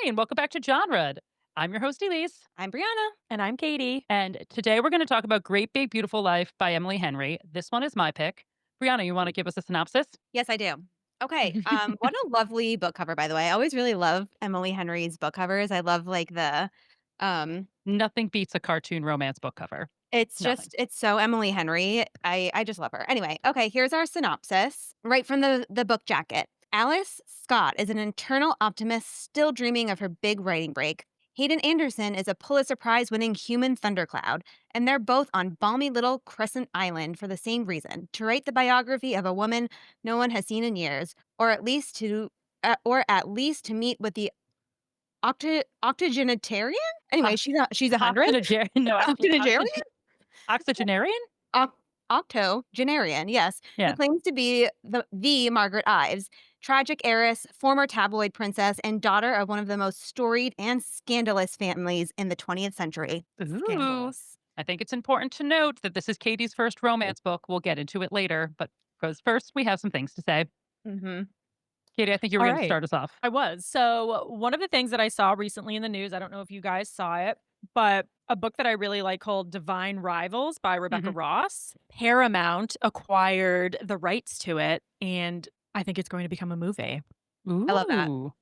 Hi, and welcome back to Genre. I'm your host, Elyse. I'm Bryanna. And I'm Katy. And today we're going to talk about Great Big Beautiful Life by Emily Henry. This one is my pick. Brianna, you want to give us a synopsis? Yes, I do. Okay. What a lovely book cover, by the way. I always really love Emily Henry's book covers. I love um Nothing beats a cartoon romance book cover. Nothing. it's so Emily Henry. I just love her. Anyway, okay, here's our synopsis right from the book jacket. Alice Scott is an internal optimist still dreaming of her big writing break. Hayden Anderson is a Pulitzer Prize winning human thundercloud, and they're both on balmy little Crescent Island for the same reason to write the biography of a woman no one has seen in years, or at least to meet with the octogenarian. Anyway, Oc- she's 100. No, Octogenarian? octogenarian? Oc Octogenarian, yes, who Yeah. claims to be the Margaret Ives, tragic heiress, former tabloid princess, and daughter of one of the most storied and scandalous families in the 20th century. Ooh. Scandalous. I think it's important to note that this is Katie's first romance book. We'll get into it later, but because first we have some things to say. Mhm. Katie, I think you were All going to right. start us off. I was. So, one of the things that I saw recently in the news, I don't know if you guys saw it, but a book that I really like called Divine Rivals by Rebecca Hmm. Ross. Paramount acquired the rights to it, and I think it's going to become a movie. I love that. Ooh.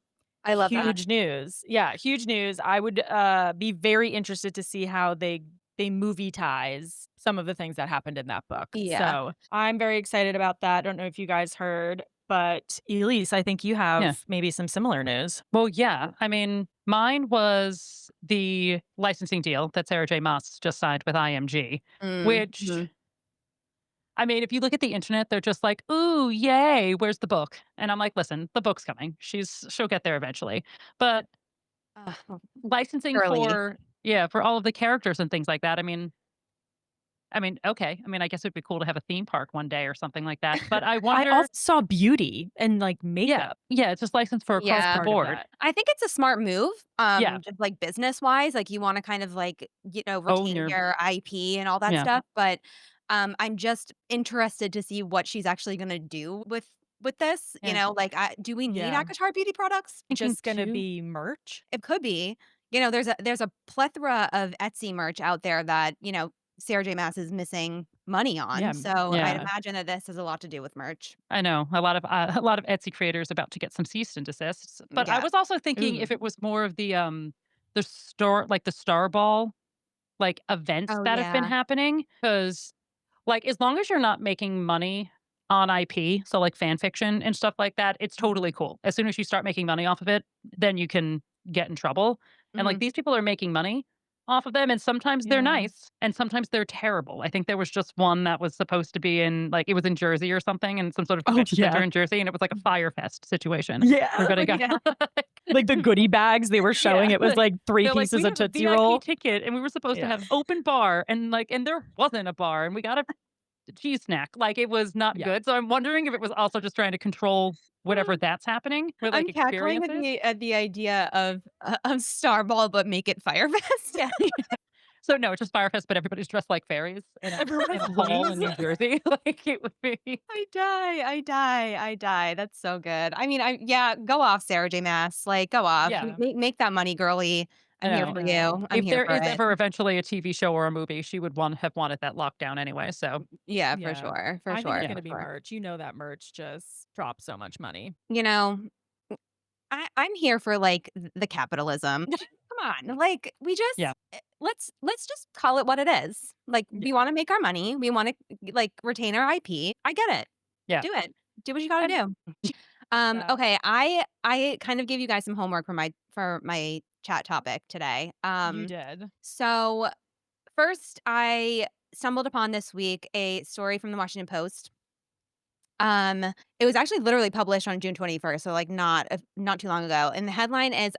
I love that. Huge news. Yeah, huge news. I would be very interested to see how they movie ties some of the things that happened in that book. Yeah. So I'm very excited about that. I don't know if you guys heard, but Elise, I think you Yeah. have maybe some similar news. Well, yeah. I mean, mine was the licensing deal that Sarah J. Maas just signed with IMG, which, Mhm. I mean, if you look at the internet, they're just like, "Ooh, yay, where's the book?" And I'm like, "Listen, the book's coming. She'll get there eventually." But Ugh, licensing girly. for yeah, for all of the characters and things like that, I mean, okay. I mean, I guess it'd be cool to have a theme park one day or something like that. But I I wonder, also saw beauty and like yeah, makeup yeah, it's just licensed for as across the Yeah. part of board. that. I think it's a smart move, Yeah, just, like, business-wise, like, you wanna kind of, like, own retain your your IP and all that yeah. stuff, but, I'm just interested to see what she's actually gonna do with this, Yeah. like, do we need Yeah. ACOTAR beauty products? Thinking Just gonna too. be merch. It could be. There's a plethora of Etsy merch out there that, Sarah J. Maas is missing money on, Yeah. so I'd Yeah. imagine that this has a lot to do with merch. I know a lot of Etsy creators about to get some cease and desists, but I Yeah. was also thinking if Ooh. it was more of the store like the Star Ball like events Oh, that have been yeah. happening because like as long as you're not making money on IP, so like fan fiction and stuff like that, it's Mhm. totally cool. As soon as you start making money off of it, then you can get in trouble. And like Mhm. these people are making money off of them and sometimes they're Yeah. nice and sometimes they're terrible. I think there was just one that was supposed to be in like it was in Jersey or something and some sort of Oh convention center yeah. in Jersey and it was like a fire fest situation. Yeah. Everybody got Yeah. Like the goodie bags they were showing, yeah. it was like 3 They're like, "We pieces of have a Tootsie VIP Roll. ticket and we were supposed to Yeah. have open bar and there wasn't a bar and we got a cheese snack." Like it was not Yeah. good. So I'm wondering if it was also just trying to control whatever that's happening with like I'm cackling experiences. at the idea of Starball, but make it Firefest. Yeah. So no, it's just Firefest, but everybody's dressed like fairies Everyone in has a hall wings. in New Jersey. Like it would be I die, I die, I die. That's so good. I mean, yeah, go off, Sarah J. Maas. Like, go off. yeah. Make that money, girly. I I'm here know. for Yeah. you. I'm If here there for is it. ever eventually a TV show or a movie, she would have wanted that lockdown anyway. So Yeah, for Yeah. sure. For I think sure. it's yeah. For gonna be sure. merch. You know that merch just drops so much money. You know, I'm here for like the capitalism. Come on. Like we Yeah. just let's just call it what it is. Like we Yeah. want to make our money. We want to like retain our IP. I get it. Yeah. Do it. Do what you got to And do. Love that. Okay, I kind of gave you guys some homework for my chat topic today. You did. So first I stumbled upon this week a story from the Washington Post. It was actually literally published on June 21st, so like not too long ago. And the headline is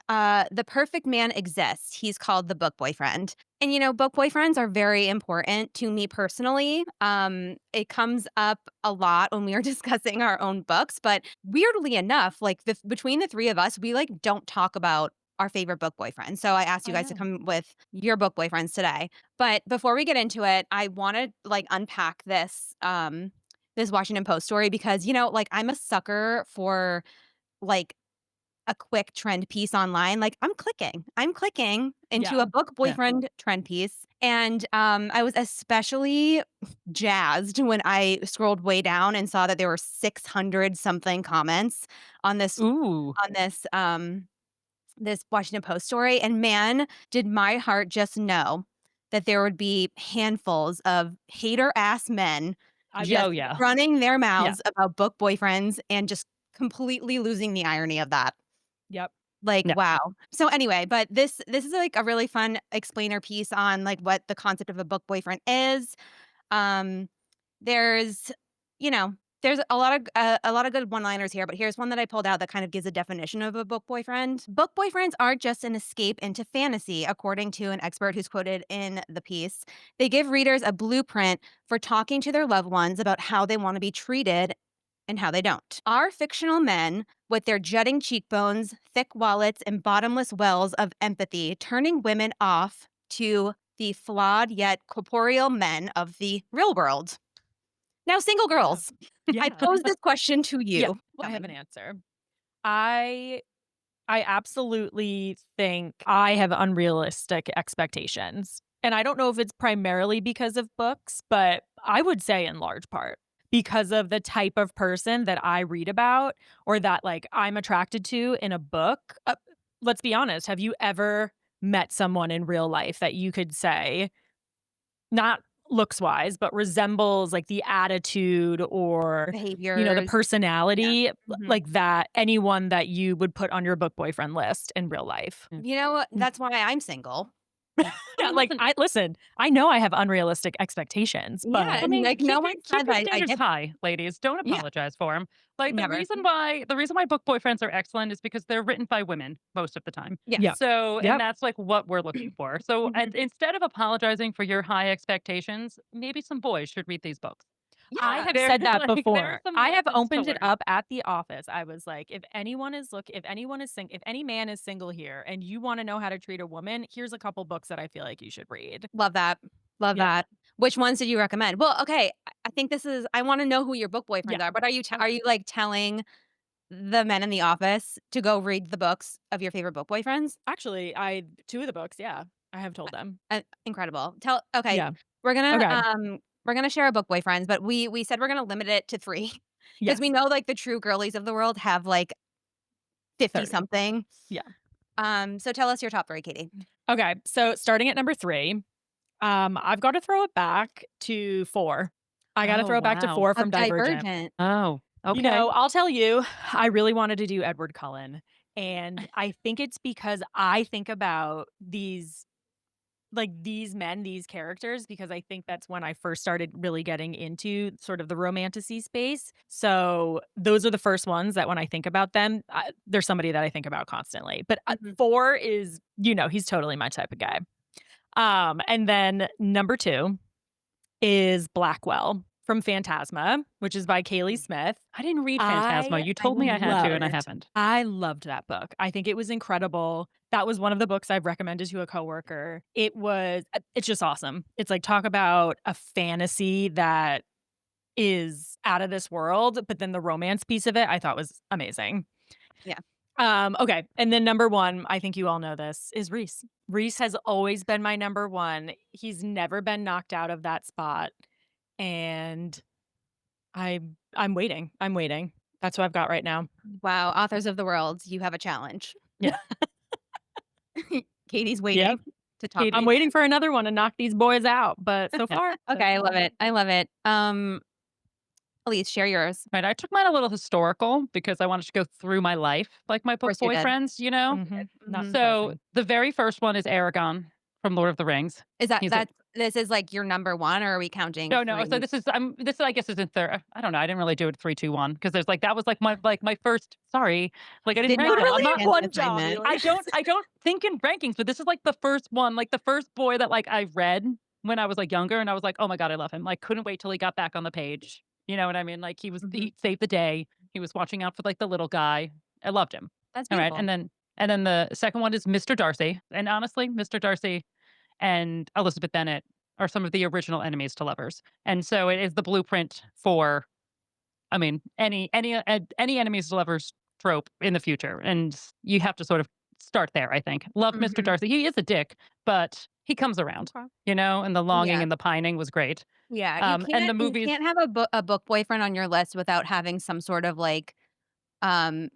the perfect man exists. He's called the book boyfriend. And book boyfriends are very important to me personally. It comes up a lot when we are discussing our own books, but weirdly enough, like between the three of us, we like don't talk about our favorite book boyfriend. So I asked you I guys to know. come with your book boyfriends today. But before we get into it, I want to like unpack this Washington Post story because like I'm a sucker for like a quick trend piece online, like I'm clicking into Yeah. a book Yeah. boyfriend trend piece. And I was especially jazzed when I scrolled way down and saw that there were 600 something comments on Ooh. this Washington Post story. And man, did my heart just know that there would be handfuls of hater ass men I just Oh, yeah. running their Yeah. mouths about book boyfriends and just completely losing the irony of that. Yep. Like, Yeah. wow. So anyway, but this is like a really fun explainer piece on like what the concept of a book boyfriend is. Um, there's, you know, there's a lot of good one-liners here, but here's one that I pulled out that kind of gives a definition of a book boyfriend. Book boyfriends aren't just an escape into fantasy, according to an expert who's quoted in the piece. They give readers a blueprint for talking to their loved ones about how they want to be treated and how they don't. Our fictional men, with their jutting cheekbones, thick wallets, and bottomless wells of empathy, turning women off to the flawed yet corporeal men of the real world. Now, single Yeah. girls, I Yeah. pose this question to Yeah. you. I have an answer. I I absolutely think I have unrealistic expectations. And I don't know if it's primarily because of books, but I would say in large part because of the type of person that I read about or that like I'm attracted to in a book. Let's be honest, have you ever met someone in real life that you could say not looks wise, but resembles like the attitude or, the Behaviors. Yeah. personality Mhm. like that anyone that you would put on your book boyfriend list in real life. Yeah. You know what? That's why I'm single. I Yeah, mean, like listen, I listen, I know I have unrealistic expectations, Yeah, but I and, mean, like, no one keep said your that I standards get high, ladies. Don't yeah, apologize for them. Like never. the reason why book boyfriends are excellent is because they're written by women most of the time. yeah. Yes. So, and Yep. that's like what we're looking for. So, and Mhm. instead of apologizing for your high expectations, maybe some boys should read these books. I Yeah. have There, said that like, there's before. some I have lessons to opened it learn. up at the office. I was like, if anyone is if any man is single here and you wanna know how to treat a woman, here's a couple books that I feel like you should read. Love that. Love Yeah. that. Which ones did you recommend? Well, okay, I think this is I wanna know who your book Yeah. boyfriends are, but are Okay. you, like, telling the men in the office to go read the books of your favorite book boyfriends? Actually, I 2 of the books, yeah, I have told them. Incredible. Tell okay, Yeah. Okay. we're gonna share our book boyfriends, but we said we're gonna limit it to 3 because we Yes. know, like, the true girlies of the world have, like, 50 30. something. Yeah. So tell us your top 3, Katie. Okay, so starting at number 3, I've gotta throw it back to 4. I gotta Oh, throw it back to wow. 4 Of from Divergent. Divergent. Oh, okay. I'll tell you, I really wanted to do Edward Cullen, and I think it's because I think about these men, these characters, because I think that's when I first started really getting into sort of the romantasy space. So those are the first ones that when I think about them, there's somebody that I think about constantly. But Mhm. 4 is, he's totally my type of guy. And then number 2 is Blackwell from Phantasma, which is by Kaylee Smith. I didn't read Phantasma. I You I told me I had to, and I loved haven't. I loved that book. I think it was incredible. That was one of the books I've recommended to a coworker. It's just awesome. It's like talk about a fantasy that is out of this world, but then the romance piece of it I thought was amazing. Yeah. Okay, and then number 1, I think you all know this, is Reese. Reese has always been my number 1. He's never been knocked out of that spot, and I'm waiting. I'm waiting. That's what I've got right now. Wow, authors of the world, you have a challenge. Yeah. Katie's Yep. waiting to talk. I'm Katie. waiting for another one to knock these boys out, but so Yeah. far, so Okay, I love far. it. I love it. Elise, share yours. Right, I took mine a little historical because I wanted to go through my life like my Of book course you did. boyfriends, you know? Mhm. Not Mhm. So, surprising. the very first one is Aragon from Lord of the Rings. Is that He's a that's this is, like, your number 1, or are we counting no, no, so 3? this I guess is in third. I don't know, I didn't really do it 3, 2, 1 because there's like that was like my first sorry, like I didn't Did rank not them. I'm Literally not understand the one job, assignment. Elyse. I don't think in rankings, but this is like the first one, like the first boy that like I read when I was like younger and I was like, "Oh my god, I love him." Like couldn't wait till he got back on the page. You know what I mean? Like Mhm. he saved the day. He was watching out for like the little guy. I loved him. That's All right. beautiful. And then the second one is Mr. Darcy. And honestly, Mr. Darcy and Elizabeth Bennet are some of the original enemies to lovers. And so it is the blueprint for I mean, any enemies to lovers trope in the future, and you have to sort of start there, I think. Love Mr. Mhm. Darcy. He is a dick, but he comes around, Okay. and the longing Yeah. and the pining was great. Yeah, And the you movies can't have a book boyfriend on your list without having some sort of, like, um,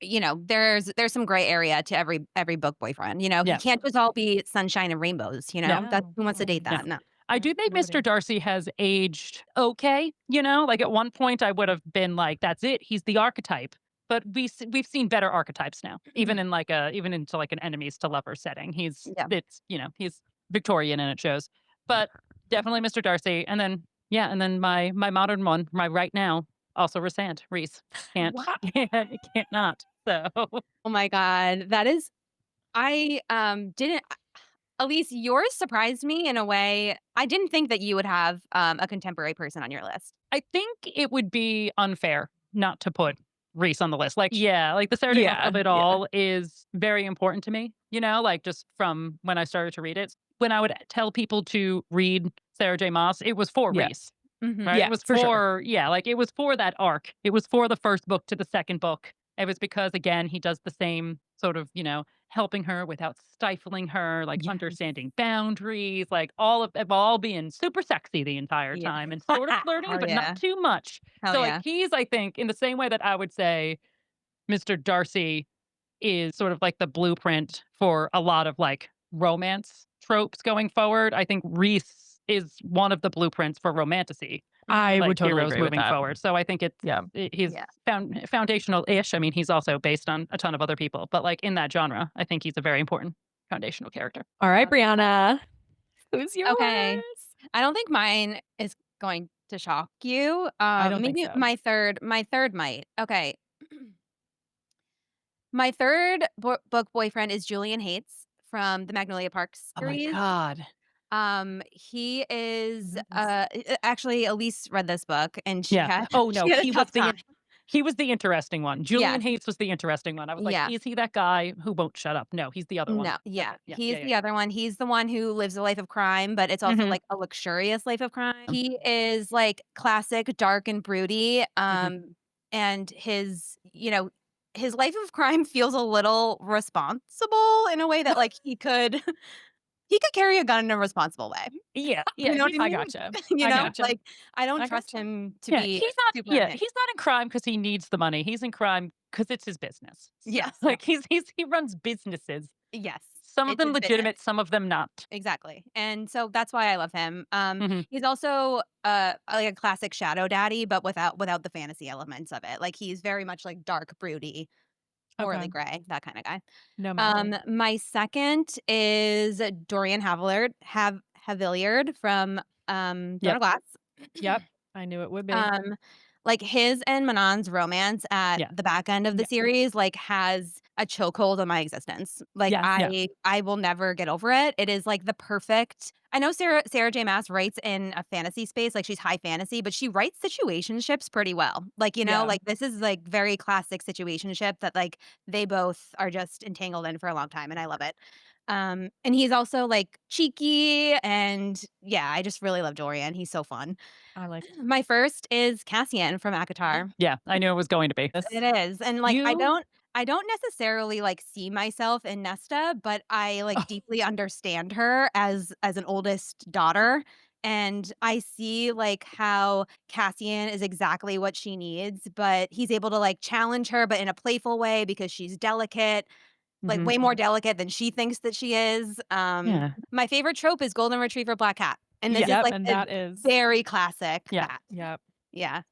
there's some gray area to every book boyfriend, he yeah, can't just all be sunshine and rainbows, no, That No, who wants to date no. that? No. I do no, think Mr. nobody. Darcy has aged okay, like, at one point, I would have been like, "That's it, he's the archetype." But we've seen better archetypes now, even into, like, an enemies to lovers setting. Yeah. He's Victorian and it shows. But definitely Mr. Darcy, and then yeah, and then my modern one, my right now, also Resand, Reese. Can't Wow. can't not. So Oh my god, that is I, didn't Elise, yours surprised me in a way. I didn't think that you would have, a contemporary person on your list. I think it would be unfair not to put Reese on the list. Like, yeah, like the Sarah J. Maas Yeah, of it yeah, all is very important to me, like just from when I started to read it. When I would tell people to read Sarah J. Maas, it was for yeah, Reese, Mhm. right? It yeah, was for sure. for, yeah, like it was for that arc. It was for the first book to the second book. It was because, again, he does the same sort of, helping her without stifling her, like Yes. understanding boundaries, like all of it, while all being super sexy the entire Yeah. time and sort of flirty, Hell but not yeah. too much. Hell So, like, yeah. he's, I think, in the same way that I would say Mr. Darcy is sort of like the blueprint for a lot of like romance tropes going forward. I think Reese is one of the blueprints for romantasy, I Mhm. would like totally heroes agree with moving that. forward. So I think Yeah. he's Yeah. foundational-ish. I mean, he's also based on a ton of other people, but like in that genre, I think he's a very important foundational character. All right, Okay. Brianna, who's yours? Okay. I don't think mine is going to shock you. I don't think Maybe so. my third might. Okay. My third book boyfriend is Julian Hates from the Magnolia Park Oh my series. god. He is, Nice. actually, Elise read this book, and she Yeah. had Oh, no, she had a tough time. he was the interesting one. Julian Yes. Hates was the interesting one. I was like, Yeah. "Is he that guy who won't shut up?" No, he's the other one. No, yeah. Okay. Yeah. Yeah, He's yeah, the other one. He's the one who lives a life of crime, but it's yeah. also, Mhm. like, a luxurious life of crime. He is, like, classic dark and broody, Mhm. and his life of crime feels a little responsible in a way that, like, he could carry a gun in a responsible way. Yeah, You yeah, know what I I mean? gotcha. You I know? gotcha. Like, I don't I trust gotcha. him to yeah, be super yeah, unhinged. he's not in crime because he needs the money. He's in crime because it's his business. So, Yes. like, he runs businesses. Yes. Some of It's them his business. legitimate, some of them not. Exactly. And so that's why I love him. Mhm. He's also like a classic shadow daddy, but without the fantasy elements of it. Like he's very much like dark, broody, morally Okay. gray, that kind of guy. No matter. My second is Dorian Havillard from Throne Yep, of Glass. Yep. I knew it would be. Um, like his and Manon's romance at yeah, the back end of the Yeah. series, like has a chokehold on my existence. Like Yes. yeah. I will never get over it. It is like the perfect. I know Sarah J. Maas writes in a fantasy space, like she's high fantasy, but she writes situationships pretty well. Like, Yeah. like this is like very classic situationship that like they both are just entangled in for a long time, and I love it. And he's also like cheeky, and yeah, I just really love Dorian. He's so fun. I like My first is Cassian from ACOTAR. Yeah, I knew it was going to be. this. It is, and, like, You I don't necessarily, like, see myself in Nesta, but I, like, oh, deeply understand her as an oldest daughter, and I see, like, how Cassian is exactly what she needs, but he's able to, like, challenge her, but in a playful way because she's delicate, like, mhm, way more delicate than she thinks that she is. yeah, My favorite trope is golden retriever, black cat, and this yeah, is, Yep, like, and a that is very classic yeah. that. yep. Yeah.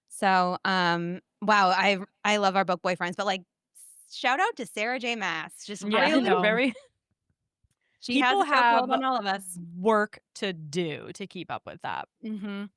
So, wow, I love our book boyfriends, but, like, shout out to Sarah J. Maas, just Yeah, I really know. very she has People a chokehold have on all of us. work to do to keep up with that. Mhm.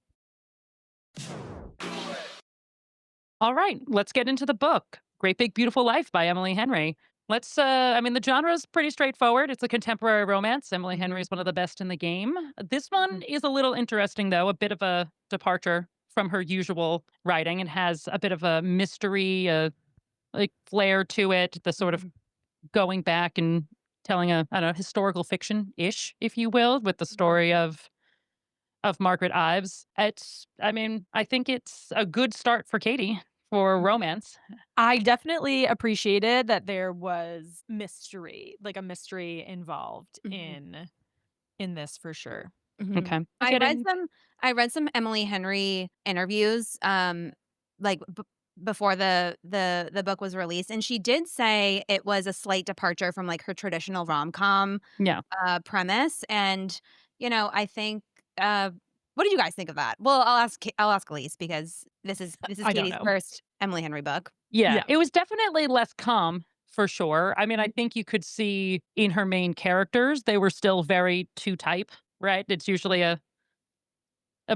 all right, let's get into the book. Great Big Beautiful Life by Emily Henry. I mean, the genre is pretty straightforward. It's a contemporary romance. Emily Henry Mhm. is one of the best in the game. This one Mhm. is a little interesting, though, a bit of a departure from her usual writing and has a bit of a mystery, like flair to it. The sort of Mhm. going back and telling a, I don't know, historical fiction ish, if you will, with the Mhm. story of Margaret Ives. I mean, I think it's a good start for Katy for romance. I definitely appreciated that there was mystery, like a mystery involved in this for sure. Mhm. Okay. I read Getting some I read some Emily Henry interviews, like, before the book was released, and she did say it was a slight departure from, like, her traditional rom-com, yeah. premise, and, I think, what do you guys think of that? Well, I'll ask Elise because this is I don't Katie's know. first Emily Henry book. Yeah. Yeah. It was definitely less calm for sure. I mean, I think you could see in her main characters, they were still very two type, right? It's usually a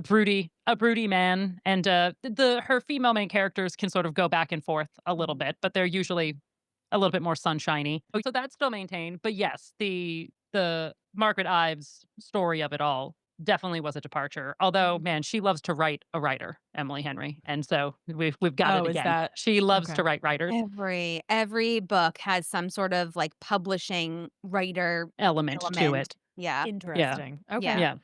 broody man, and her female main characters can sort of go back and forth a little bit, but they're usually a little bit more sunshiny. So that's still maintained. But yes, the Margaret Ives story of it all definitely was a departure. Although, man, she loves to write a writer, Emily Henry, and so we've got it Oh, is again. that She loves okay? to write writers. Every book has some sort of, like, publishing writer Element to element. it. Yeah. Yeah. Interesting. Yeah. Okay. Yeah.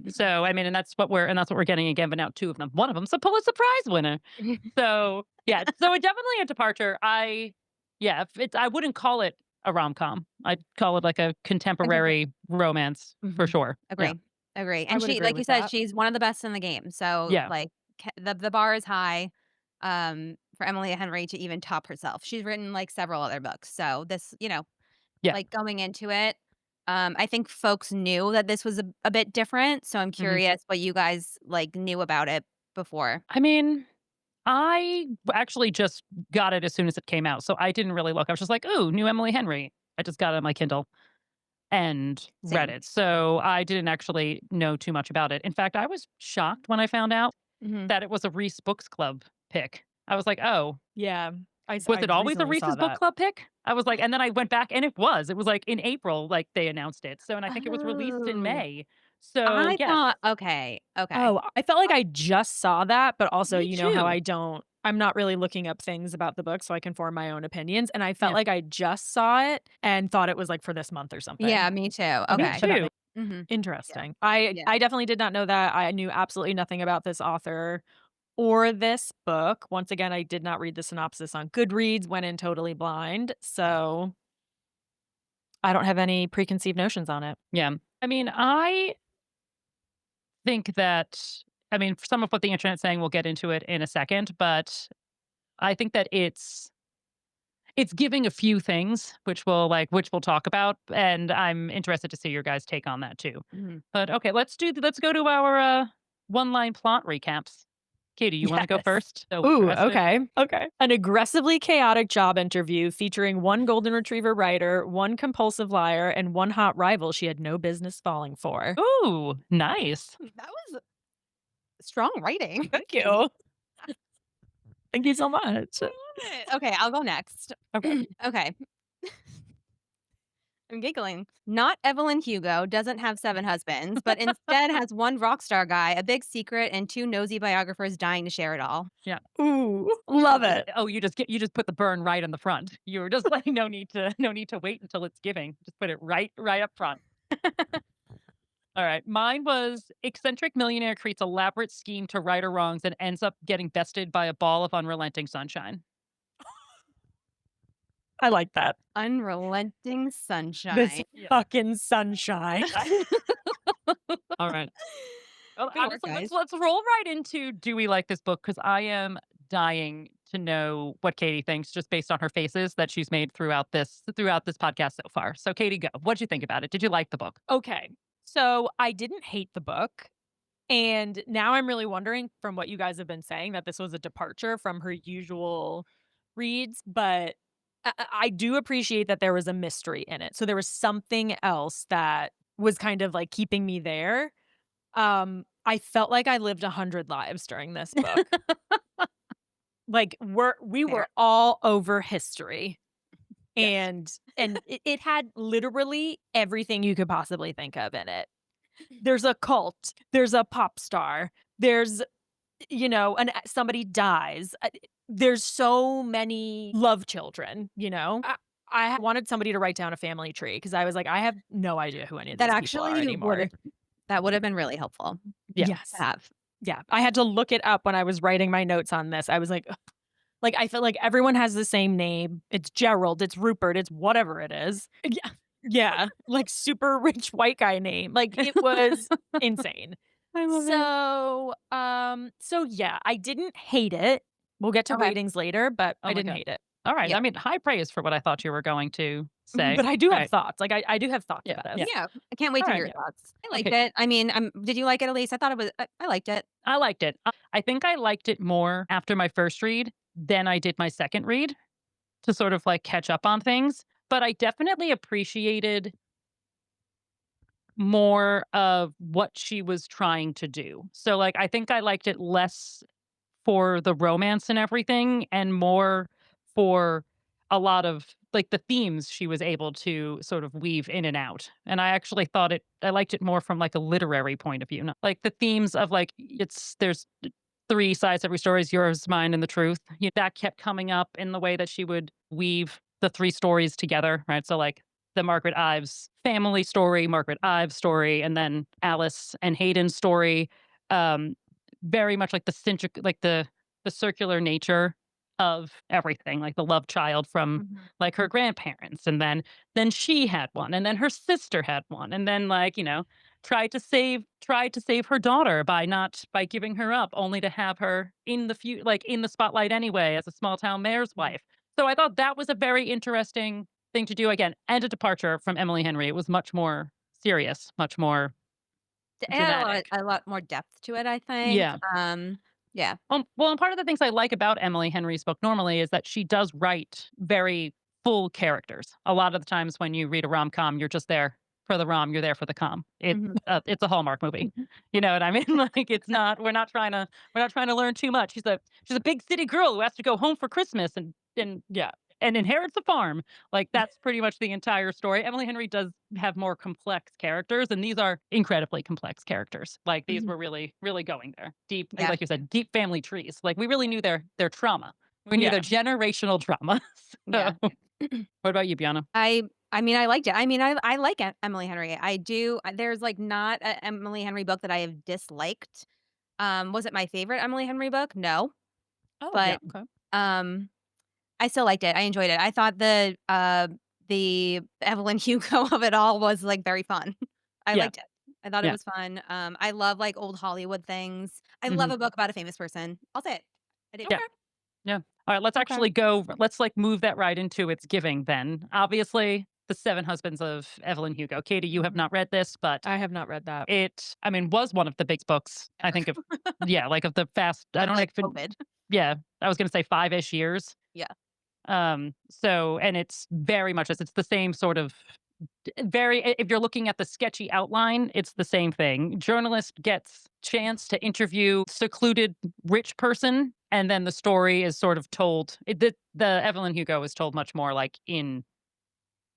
So I mean, and that's what we're getting again, but now two of them. One of them's a Pulitzer Prize winner. So, yeah, so it definitely a departure. Yeah, if it's I wouldn't call it a rom-com. I'd call it like a Agree. contemporary romance for Mhm. sure. Yeah. Agree. Agree. I And would she, agree like you with said, that. she's one of the best in the game. So, Yeah. like, the bar is high, for Emily Henry to even top herself. She's written, like, several other books. So this, Yeah. like, going into it, I think folks knew that this was a bit different. So I'm Mhm. curious what you guys, like, knew about it before. I mean, I actually just got it as soon as it came out, so I didn't really look. I was just like, "Ooh, new Emily Henry." I just got it on my Kindle and read Same. it. So I didn't actually know too much about it. In fact, I was shocked when I found out Mhm. that it was a Reese Books Club pick. I was like, "Oh, Yeah. was I it always a recently saw Reese's Book that. Club pick?" I was like, and then I went back and it was. It was like in April, like they announced it. So, and I think it was released in Oh, May. So, I yes. thought, okay. Okay. Oh, I felt like I just saw that, but also, Me you know how too. I'm not really looking up things about the book so I can form my own opinions, and I felt Yeah. like I just saw it and thought it was, like, for this month or something. Yeah, me too. Me Okay, Okay. but that too. makes Mhm. Yeah. interesting. Yeah. I definitely did not know that. I knew absolutely nothing about this author or this book. Once again, I did not read the synopsis on Goodreads, went in totally blind, so I don't have any preconceived notions on it. Yeah. I mean, I think that I mean, some of what the internet's saying, we'll get into it in a second, but I think that it's giving a few things which we'll talk about, and I'm interested to see your guys' take on that too. Mhm. But okay, let's go to our one-line plot recaps. Katie, you want to go Yes. first? So Ooh, interested. okay. Okay. An aggressively chaotic job interview featuring one golden retriever writer, one compulsive liar, and one hot rival she had no business falling for. Ooh, nice. That was strong writing. Thank you. Thank you so much. I love it. Okay, I'll go next. Okay. Okay. I'm giggling. Not Evelyn Hugo doesn't have 7 husbands, but instead has one rock star guy, a big secret, and 2 nosy biographers dying to share it all. Yeah. Ooh, love it. Oh, you just put the burn right in the front. You were just like, no need to wait until it's giving. Just put it right up front. All right. Mine was eccentric millionaire creates elaborate scheme to right her wrongs and ends up getting bested by a ball of unrelenting sunshine. I like that. Unrelenting This sunshine. Yeah. fucking sunshine. All right. Well, Good work, honestly, let's guys. let's roll right into do we like this book? Because I am dying to know what Katie thinks just based on her faces that she's made throughout this podcast so far. So Katie, go. What'd you think about it? Did you like the book? Okay. So I didn't hate the book. And now I'm really wondering from what you guys have been saying that this was a departure from her usual reads, but I do appreciate that there was a mystery in it. So there was something else that was kind of like keeping me there. I felt like I lived 100 lives during this book. Like we Fair. were all over history. Yes. And it had literally everything you could possibly think of in it. There's a cult, there's a pop star, there's and somebody dies. There's so many love children, you know? I wanted somebody to write down a family tree because I was like, I have no idea who any of That these people are actually anymore. would have been really helpful Yeah. Yes. to have. Yeah. I had to look it up when I was writing my notes on this. I was like, "Ugh, Like, I feel like everyone has the same name. It's Gerald, it's Rupert, it's whatever it is. Yeah. Yeah, like super rich white guy name. Like it was insane. I love it. So yeah, I didn't hate it. We'll get to Okay. ratings later, but Oh I my didn't god. hate it. All right. Yeah. I mean, high praise for what I thought you were going to say. But I do All have right. thoughts. Like I do have thoughts Yeah. about this. Yeah. Yeah. I can't wait All to hear right. your Yeah. thoughts. I liked Okay. it. I mean, did you like it, Elise? I thought it was. I liked it. I liked it. I think I liked it more after my first read than I did my second read to sort of like catch up on things. But I definitely appreciated more of what she was trying to do. So, like, I think I liked it less for the romance and everything, and more for a lot of like the themes she was able to sort of weave in and out. And I actually thought I liked it more from like a literary point of view. Like the themes of like there's three sides to every story is yours, mine, and the truth. That kept coming up in the way that she would weave the three stories together, right? So like the Margaret Ives family story, Margaret Ives story, and then Alice and Hayden's story. Um, Very much like the circular nature of everything, like the love child from Mhm. like her grandparents, and then she had one, and then her sister had one, and then like tried to save her daughter by giving her up, only to have her in the spotlight anyway as a small town mayor's wife. So I thought that was a very interesting thing to do again, and a departure from Emily Henry. It was much more serious, much more It had dramatic. a lot more depth to it, I think. Yeah. Yeah. Well, and part of the things I like about Emily Henry's book normally is that she does write very full characters. A lot of the times when you read a rom-com, you're just there for the rom, you're there for the com. Mhm. It's a Hallmark movie. You know what I mean? Like it's not we're not trying to learn too much. She's a big city girl who has to go home for Christmas and yeah, and inherits a farm. Like that's pretty much the entire story. Emily Henry does have more complex characters, and these are incredibly complex characters. Like these Mhm. were really, really going there. Deep, Yeah. like you said, deep family trees. Like we really knew their trauma. We knew Yeah. their generational trauma. So, Yeah. what about you, Biana? I mean, I liked it. I mean, I like Emily Henry. I do. There's like not a Emily Henry book that I have disliked. Was it my favorite Emily Henry book? No, Oh, Yeah. but Okay. um, I still liked it. I enjoyed it. I thought the Evelyn Hugo of it all was like very fun. I Yeah. liked it. I thought it Yeah. was fun. I love like old Hollywood things. I love Hmm. a book about a famous person. I'll say it. I do. Yeah. Yeah. All right. Let's okay. actually go. Let's like move that right into its giving. Then, obviously, the Seven Husbands of Evelyn Hugo. Katie, you have Mhm. not read this, but I have not read that. I mean, was one of the big books. I Ever. think of yeah, like of the fast. I Of don't know. like COVID. Yeah, I was gonna say 5-ish years. Yeah. So and it's very much as it's the same sort of if you're looking at the sketchy outline, it's the same thing. Journalist gets chance to interview secluded rich person, and then the story is sort of told. The Evelyn Hugo is told much more like in.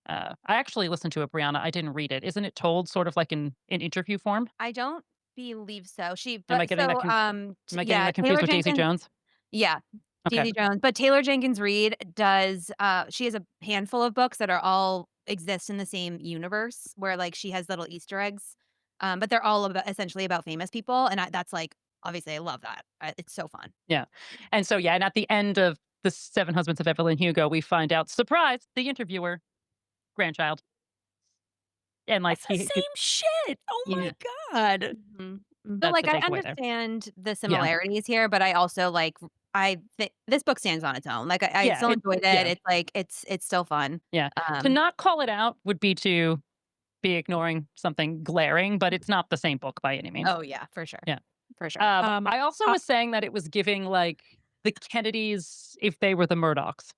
I actually listened to it, Brianna. I didn't read it. Isn't it told sort of like in interview form? I don't believe so. Am I getting that? Am I getting Yeah, that confused Taylor with Daisy Jenkins. Jones? Yeah, Okay. Daisy Jones, but Taylor Jenkins Reid does, she has a handful of books that are all exist in the same universe where, like, she has little Easter eggs, but they're all about essentially about famous people, and that's, like obviously, I love that. It's so fun. Yeah. And so yeah, and at the end of the Seven Husbands of Evelyn Hugo, we find out, surprise, the interviewer, grandchild. And like That's the he same shit. Oh yeah, my god. Mhm. So, that's like, the I takeaway there. understand the Yeah. similarities here, but I also, like, I think this book stands on its own. Like, I Yeah. still enjoyed it. Yeah. It's, like, it's still fun. Yeah. To Um not call it out would be to be ignoring something glaring, but it's not the same book by any means. Oh, yeah, for sure. Yeah. For sure. Um, I also uh, was saying that it was giving like the Kennedys if they were the Murdochs.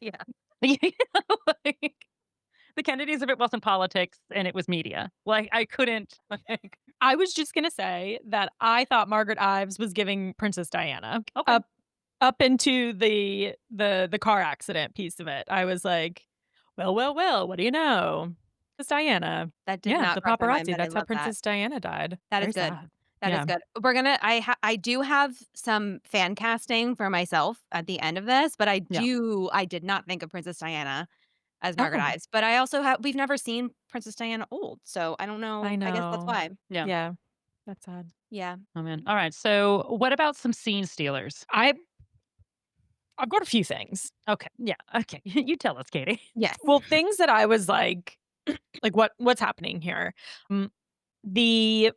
Yeah. Like, the Kennedys if it wasn't politics and it was media. Like I couldn't like I was just gonna say that I thought Margaret Ives was giving Princess Diana okay. up into the car accident piece of it. I was like, well, well, well, what do you know? Princess Diana. That did Yeah, not the cross my mind, paparazzi. but I That's how love that. Princess Diana died. That is Very good. sad. That is Yeah. good. We're gonna I do have some fan casting for myself at the end of this, but Yeah. I did not think of Princess Diana as Margaret Oh, Ives, but I also have we've never seen Princess Diana old, so I don't I know. I guess that's know. why. Yeah. Yeah, that's sad. Yeah. Oh man. All right. So what about some scene stealers? I I've got a few things. Okay. Yeah. Okay. You tell us, Katie. Yes. Well, things that I was like what's happening here? Mm, the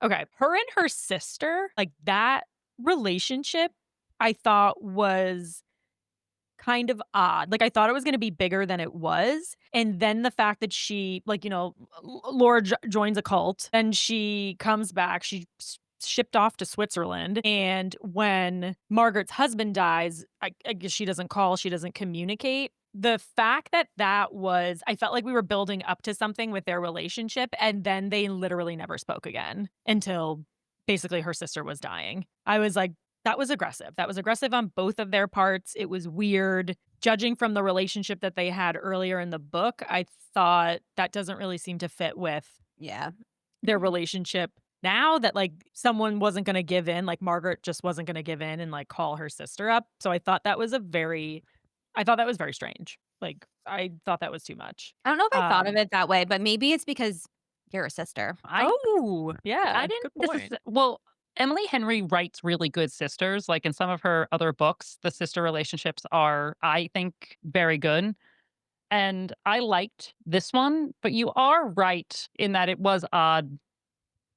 okay, her and her sister, like that relationship, I thought was kind of odd. Like I thought it was going to be bigger than it was. And then the fact that she like, Laura joins a cult and she comes back, shipped off to Switzerland. And when Margaret's husband dies, I guess she doesn't call, she doesn't communicate. The fact that I felt like we were building up to something with their relationship. And then they literally never spoke again until basically her sister was dying. I was like, that was aggressive. That was aggressive on both of their parts. It was weird. Judging from the relationship that they had earlier in the book, I thought that doesn't really seem to fit with Yeah. their relationship now that like someone wasn't going to give in, like Margaret just wasn't going to give in and like call her sister up. So I thought that was very strange. Like I thought that was too much. I don't know if I thought of Um, it that way, but maybe it's because you're a sister. I oh, yeah. I didn't Good this is point. well, Emily Henry writes really good sisters. Like in some of her other books, the sister relationships are, I think, very good. And I liked this one, but you are right in that it was odd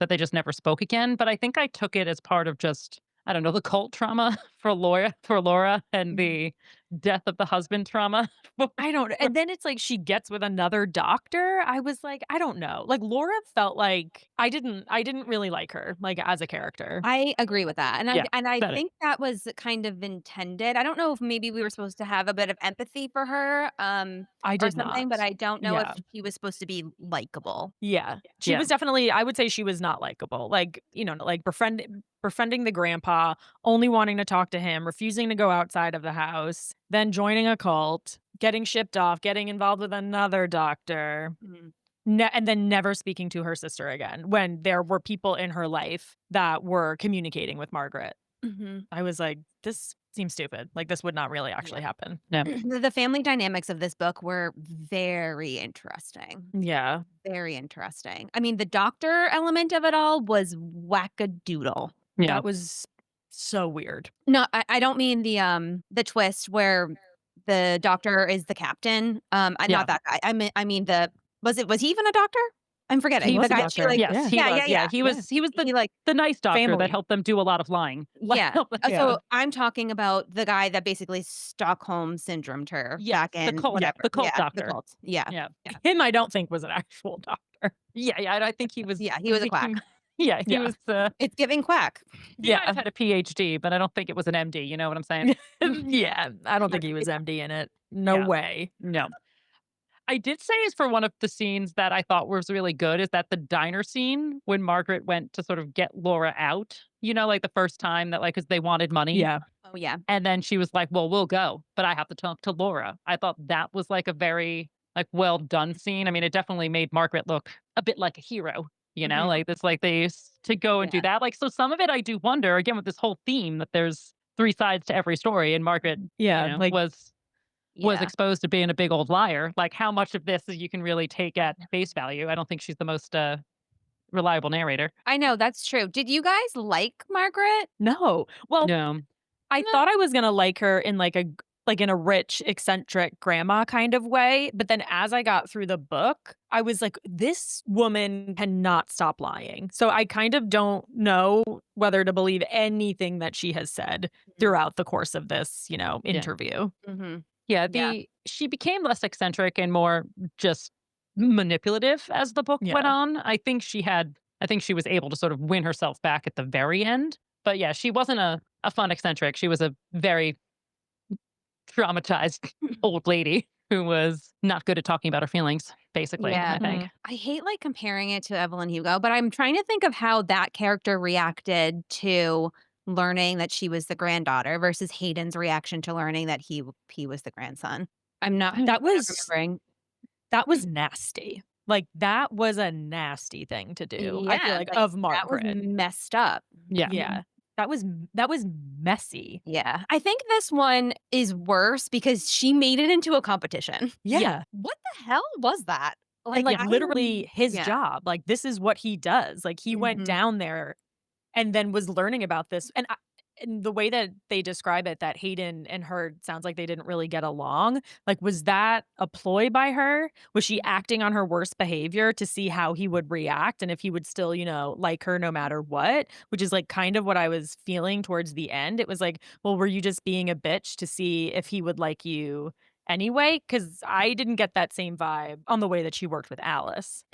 that they just never spoke again. But I think I took it as part of just, I don't know, the cult trauma for Laura and Mhm. the death of the husband trauma. I don't and then it's like she gets with another doctor. I was like, I don't know. Like Laura felt like I didn't really like her like as a character. I agree with that, and Yeah, I that think that was kind of intended. I don't know if maybe we were supposed to have a bit of empathy for her, I or did something, but not. I don't know if Yeah. she was supposed to be likable. Yeah. She yeah. was definitely I would say she was not likable. Like, like befriending the grandpa, only wanting to talk to him, refusing to go outside of the house, then joining a cult, getting shipped off, getting involved with another doctor, Mhm. and then never speaking to her sister again when there were people in her life that were communicating with Margaret. Mhm. I was like, this seems stupid. Like this would not really Yeah. actually happen. Yeah. The family dynamics of this book were very interesting. Yeah. Very interesting. I mean, the doctor element of it all was wackadoodle. Yeah. That was so weird. No, I don't mean the twist where the doctor is the captain. Yeah. Not that guy. I mean the was he even a doctor? I'm He forgetting. was The a guy she doctor. like Yes, Yeah. he yeah, was. yeah, Yeah, yeah. he Yeah. was he was He like the nice doctor that Family. helped them do a lot of lying. Like, yeah. help them Yeah. So I'm talking about the guy that basically Stockholm syndromed her Yes, back in Yeah. whatever. the cult Yeah, the doctor. cult. Yeah. Yeah. Yeah. Him, I don't think was an actual doctor. Yeah, I think he was Yeah, he was a he quack. yeah, he Yeah. was, It's giving quack. he might Yeah. have had a PhD, but I don't think it was an MD, you know what I'm saying? Yeah. I don't think he was MD in it. No Yeah, way. no. I did say is for one of the scenes that I thought was really good is that the diner scene when Margaret went to sort of get Laura out, like the first time that, like, 'cause they wanted money, Yeah. Oh, yeah. and then she was like, "Well, we'll go, but I have to talk to Laura." I thought that was, like, a very, like, well done scene. I mean, it definitely made Margaret look a bit like a hero, Mhm. like, it's like they used to go and do Yeah. that. Like, so some of it I do wonder, again, with this whole theme that there's 3 sides to every story, and Margaret, Yeah. Like, was Yeah. exposed to being a big old liar. Like, how much of this you can really take at face value? I don't think she's the most, reliable narrator. I know, that's true. Did you guys like Margaret? no. Well, No. I No. thought I was gonna like her in like in a rich, eccentric grandma kind of way. But then as I got through the book, I was like, this woman cannot stop lying. So I kind of don't know whether to believe anything that she has said throughout the course of this, Yeah. interview. Mhm. Yeah, Yeah. she became less eccentric and more just manipulative as the book went Yeah. on. I think she was able to sort of win herself back at the very end. But yeah, she wasn't a fun eccentric. She was a very traumatized old lady who was not good at talking about her feelings, basically, I Yeah. think. Mhm. I hate, like, comparing it to Evelyn Hugo, but I'm trying to think of how that character reacted to learning that she was the granddaughter versus Hayden's reaction to learning that he was the grandson. I'm That not was remembering. that was nasty. Like, that was a nasty thing to do, I feel Yeah, like, like, of that was Margaret. messed up. Yeah. Yeah. That was messy. Yeah. I think this one is worse because she made it into a competition. Yeah. What the hell was that? And, like, I literally his yeah. job, like, this is what he does, like, he went Mhm. down there and then was learning about this, and And the way that they describe it, that Hayden and her sounds like they didn't really get along, like, was that a ploy by her? Was she acting on her worst behavior to see how he would react and if he would still, like her no matter what? Which is, like, kind of what I was feeling towards the end. It was like, well, were you just being a bitch to see if he would like you anyway? Because I didn't get that same vibe on the way that she worked with Alice.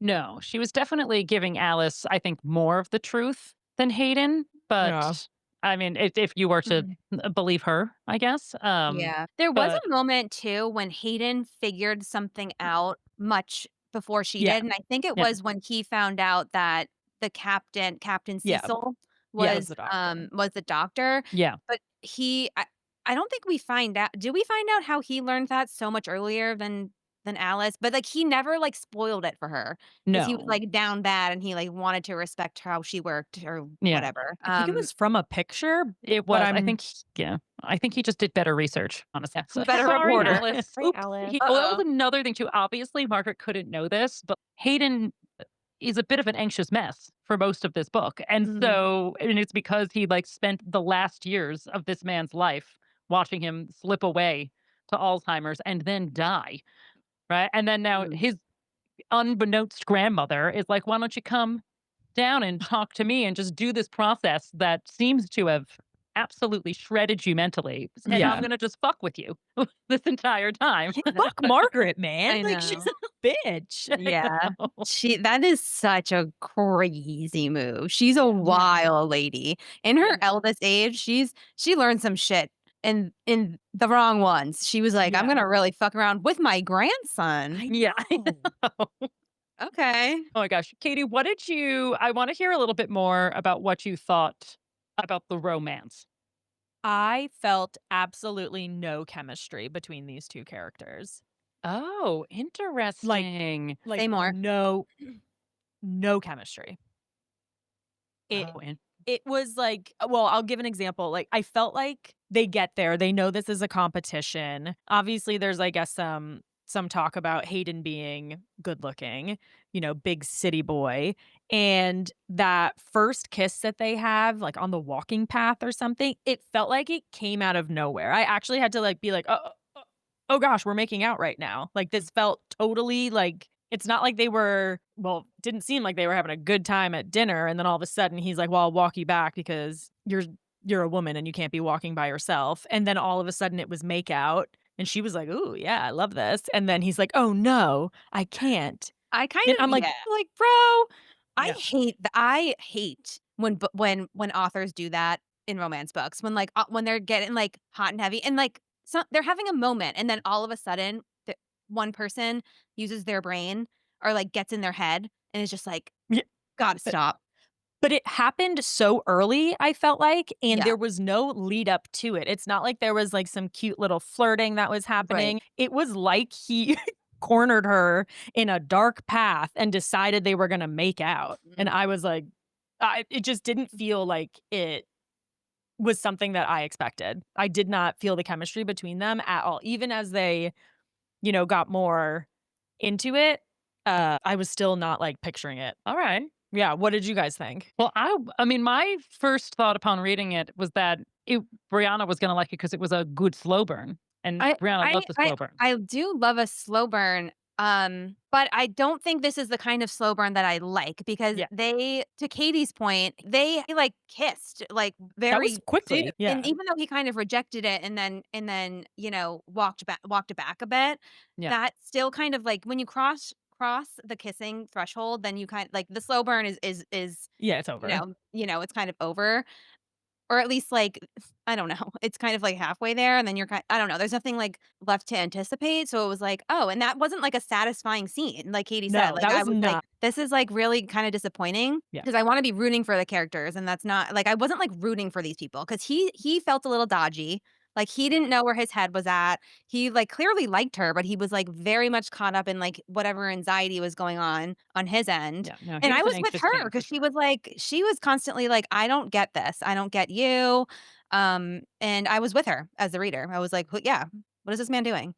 No, she was definitely giving Alice, I think, more of the truth than Hayden. Yeah. But I mean, if you were to Mhm. believe her, I guess. Yeah. There was But a moment too when Hayden figured something out much before she Yeah. did, and I think it yeah, was when he found out that the Captain Yeah. Cecil Yeah. Was the doctor. was the doctor, yeah, but I don't think we find out do we find out how he learned that so much earlier than Alice? But, like, he never, like, spoiled it for her because he was, no, like, down bad and he, like, wanted to respect how she worked or yeah, whatever. I think it was from a picture, it but was. I think, yeah, I think he just did better research. Honestly, yeah. so, Better sorry, reporter. Alice. Right, Oops. Alice. Well, that was Uh-oh. another thing too. Obviously, Margaret couldn't know this, but Hayden is a bit of an anxious mess for most of this book. And Mhm. so, and it's because he like spent the last years of this man's life watching him slip away to Alzheimer's and then die. Right. And then now Mhm. his unbeknownst grandmother is like, why don't you come down and talk to me and just do this process that seems to have absolutely shredded you mentally. And I'm Yeah. going to just fuck with you this entire time. Fuck Margaret, man. I Like, she's know. a bitch. I Yeah. know. That is such a crazy move. She's a Yeah. wild lady. In her Yeah. eldest age, she learned some shit in the wrong ones. She was like, "I'm Yeah. gonna really fuck around with my grandson." I Yeah. I know. know. Okay. Oh my gosh. Katie, what did you I want to hear a little bit more about what you thought about the romance. I felt absolutely no chemistry between these two characters. Oh, Like interesting. Say more. no chemistry. It Oh, and it was like, well, I'll give an example. Like, I felt like they get there, they know this is a competition. Obviously, there's, I guess, some talk about Hayden being good looking, big city boy. And that first kiss that they have, like on the walking path or something, it felt like it came out of nowhere. I actually had to like be like, oh gosh, we're making out right now. Like this felt totally like it's not like they were, well, didn't seem like they were having a good time at dinner and then all of a sudden he's like, "Well, I'll walk you back because you're a woman and you can't be walking by yourself." And then all of a sudden it was make out and she was like, "Ooh, yeah, I love this." And then he's like, "Oh no, I can't." I kind And of I'm like, like, bro, yeah. I hate when authors do that in romance books when they're getting like hot and heavy and like they're having a moment and then all of a sudden one person uses their brain or like gets in their head and is just like, yeah. gotta stop. But it happened so early, I felt like, and Yeah, there was no lead up to it. It's not like there was like some cute little flirting that was right. happening. It was like he cornered her in a dark path and decided they were going to make out. And Mhm. I was like, it just didn't feel like it was something that I expected. I did not feel the chemistry between them at all. Even as they, got more into it, I was still not like picturing it. All right. Yeah. What did you guys think? Well, I mean, my first thought upon reading it was that Brianna was going to like it because it was a good slow burn, and I Brianna I loved the I slow burn. I do love a slow burn, but I don't think this is the kind of slow burn that I like because Yeah, to Katie's point, they like kissed like That was very soon, quickly. and Yeah. even though he kind of rejected it and then walked it back a bit, yeah, that still kind of like when you cross the kissing threshold, then you kind like the slow burn is Yeah, it's over. it's kind of over. Or at least, like, I don't know, it's kind of, like, halfway there, and then I don't know, there's nothing, like, left to anticipate, so it was like, "Oh," and that wasn't, like, a satisfying scene, like Katie said, No, like, that I was was like, not. "This is, like, really kinda disappointing Yeah. because I wanna be rooting for the characters, and that's not like, I wasn't, like, rooting for these people because he felt a little dodgy, like, he yeah, didn't know where his head was at. He, like, clearly liked her, but he was, like, very much caught up in, like, whatever anxiety was going on his end, yeah. No, he and I was an was with anxious her teen for because sure. she was constantly like, "I don't get this. I don't get you." And I was with her as the reader. I was like, yeah, what is this man doing?"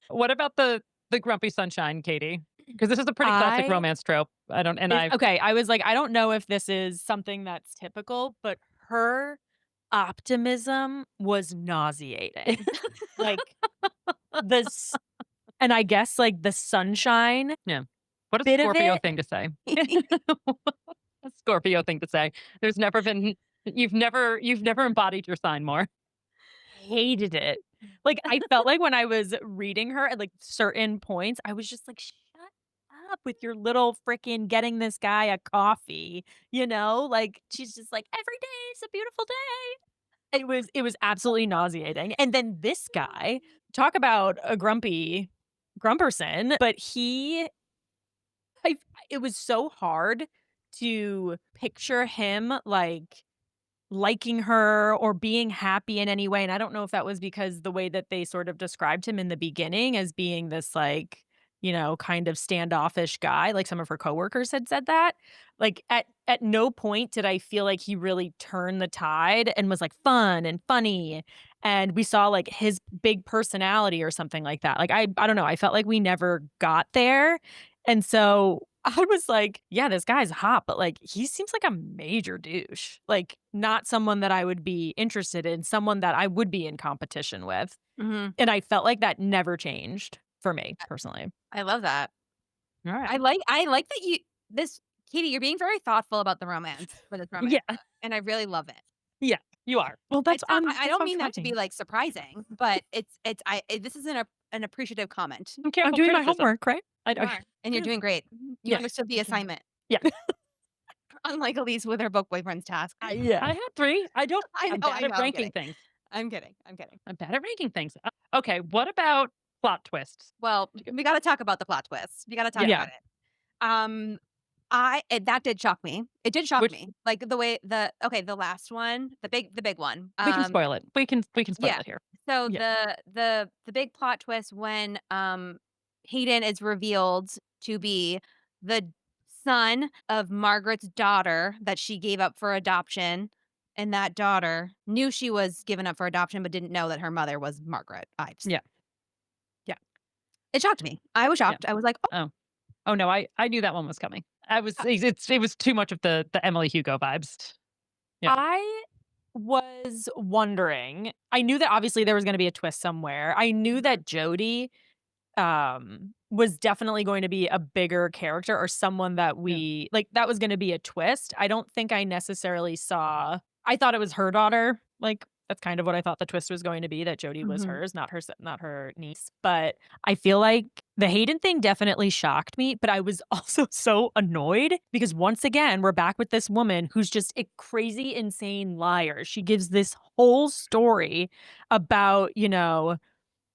What about the grumpy sunshine, Katie? Because this is a pretty classic I romance trope. I don't, and I Okay, I was like, I don't know if this is something that's typical, but her optimism was nauseating. Like, this and I guess, like, the sunshine Yeah. What a bit of Scorpio it, thing to say. A Scorpio thing to say. There's never been you've never embodied your sign more. hated it. Like, I felt like when I was reading her at, like, certain points, I was just like, "Shut up with your little frickin' getting this guy a coffee," you know? Like, she's just like, "Every day is a beautiful day." It was absolutely nauseating, and then this guy, talk about a grumpy grumperson, but I it was so hard to picture him, like, liking her or being happy in any way, and I don't know if that was because the way that they sort of described him in the beginning as being this, like, kind of standoffish guy, like some of her coworkers had said that. Like, at no point did I feel like he really turned the tide and was, like, fun and funny, and we saw, like, his big personality or something like that. Like, I don't know, I felt like we never got there, and so I was like, "Yeah, this guy's hot, but, like, he seems like a major douche." Like, not someone that I would be interested in, someone that I would be in competition with, Mhm. and I felt like that never changed for me, personally. I love that. All right. I like that Katie, you're being very thoughtful about the romance for this romance Yeah. book, and I really love it. Yeah. You are. Well, It's not I that's don't what I'm mean that to be, trying. like, surprising, but this is an appreciative comment. Careful I'm doing my criticism. homework, right? You are, and you're doing great. You Yeah. understood the assignment, Yeah. unlike Elyse with her book boyfriend's task. Yeah. I had 3. I don't I I'm know, bad I know, at I'm ranking kidding. things. I'm kidding. I'm bad at ranking things. Okay, what about plot twists? Well, we gotta talk about the plot twist. We gotta talk Yeah. about it. Um, that did shock me. It did shock Which me. Like, the last one, the big one. we can spoil it. We can spoil Yeah. it here. So Yeah. the big plot twist when Hayden is revealed to be the son of Margaret's daughter that she gave up for adoption, and that daughter knew she was given up for adoption but didn't know that her mother was Margaret Ives. Yeah. Yeah. It shocked me. I was Yeah. shocked. I was like, Oh. Oh, no, I knew that one was coming. I was "Oh, it was too much of the Emily Hugo vibes. Yeah. I was wondering I knew that obviously there was gonna be a twist somewhere. I knew that Jody was definitely going to be a bigger character or someone that Yeah. we like, that was gonna be a twist. I don't think I necessarily saw I thought it was her daughter, like, that's kind of what I thought the twist was going to be, that Jody was mhm, hers, not her niece, but I feel like the Hayden thing definitely shocked me, but I was also so annoyed because once again, we're back with this woman who's just a crazy, insane liar. She gives this whole story about,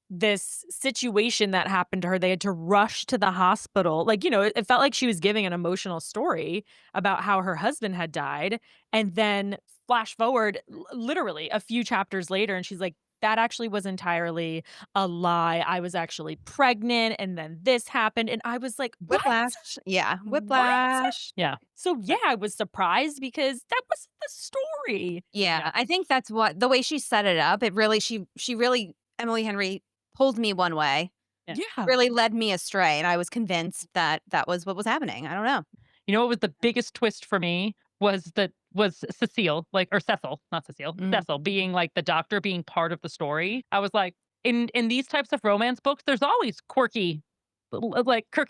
this situation that happened to her. They had to rush to the hospital. Like, it felt like she was giving an emotional story about how her husband had died. And then flash forward literally a few chapters later, and she's like, that actually was entirely a lie. I was actually pregnant, and then this happened. And I was like, what? whiplash." Yeah, What? whiplash. Yeah. So, yeah, I was surprised because that was the story. Yeah, Yeah. I think that's what the way she set it up. It really she really Emily Henry pulled me one way, Yeah. Yeah. really led me astray, and I was convinced that that was what was happening. I don't know. You know what was the biggest twist for me was Cecile, like or Cecil, not Cecile, Mm. Cecil being like the doctor being part of the story. I was like, in these types of romance books, there's always quirky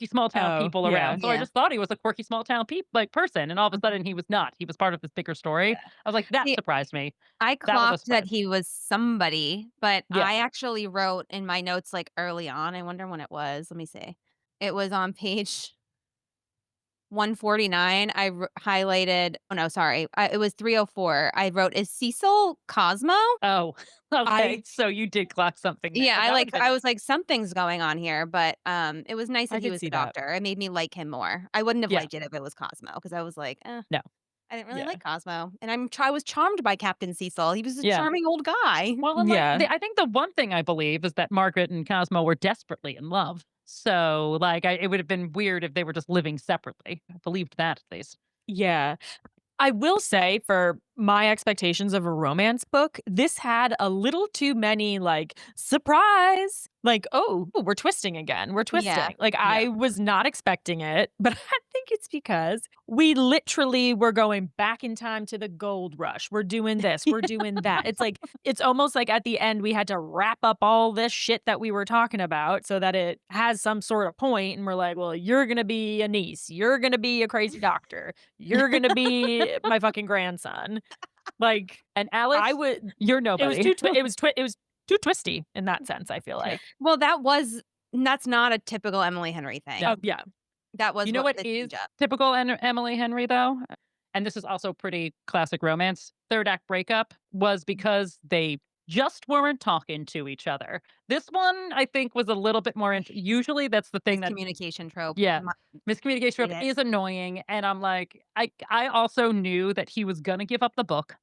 small town Oh, people yeah. around. So I Yeah. just thought he was a quirky small town person, and all of a sudden he was not. He was part of this bigger story. Yeah. I was like, that See, surprised me. I That was a clocked that surprise. he was somebody, but Yeah. I actually wrote in my notes, like, early on. I wonder when it was. Let me see. It was on page 149. Highlighted. Oh no, sorry. It was 304. I wrote, "Is Cecil Cosmo?" Oh, okay. I So you did clock something there. Yeah, That would have been I was like, "Something's going on here," but, it was nice I that he could was see the that. doctor. It made me like him more. I wouldn't have yeah. liked it if it was Cosmo because I was like, No. I didn't really Yeah. like Cosmo." And I was charmed by Captain Cecil. He was a Yeah. charming old guy. Well, and like Yeah. I think the one thing I believe is that Margaret and Cosmo were desperately in love. So, like, it would have been weird if they were just living separately. I believed that at least. Yeah. I will say for my expectations of a romance book, this had a little too many like surprise. Like, oh, we're twisting again. We're Yeah. twisting. Like Yeah. I was not expecting it, but I think think it's because we literally were going back in time to the gold rush. We're doing this, we're doing that. It's like, it's almost like at the end we had to wrap up all this shit that we were talking about so that it has some sort of point. And we're like, well, you're going to be a niece. You're going to be a crazy doctor. You're going to be my fucking grandson. Like, And Alice, I would, you're it was nobody. it was too twisty in that sense, I feel like. Well, that's not a typical Emily Henry thing. No. Oh, yeah. That was You know what the is change up. typical Emily Henry, though? And this is also pretty classic romance. Third act breakup was because they just weren't talking to each other. This one, I think, was a little bit more. Usually, that's the thing that, Miscommunication trope. yeah, miscommunication hate it. is annoying. And I'm like, I also knew that he was gonna give up the book.